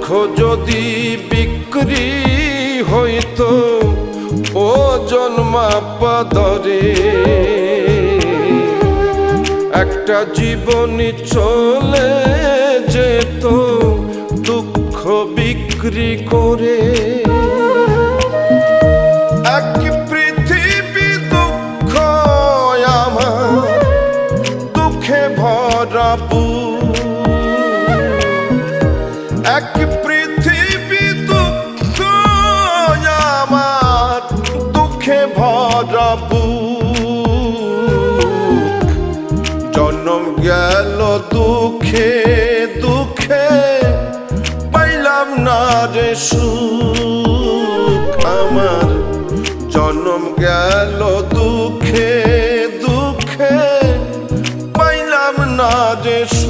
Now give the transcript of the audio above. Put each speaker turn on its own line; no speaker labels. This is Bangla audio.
দুঃখ যদি বিক্রি হইতো ও জন্মাপা দরে, একটা জীবনী চলে যেত দুঃখ বিক্রি করে। এক পৃথিবী দুঃখ আমার, দুঃখে ভরা বুক। এক পৃথিবী দুঃখ আমার, দুঃখে ভরা বুক। জন্ম গেল দুঃখে দুঃখে, পাইলাম না রে সুখ আমার। জন্ম গেল দুঃখে দুঃখে, পাইলাম না রে সুখ।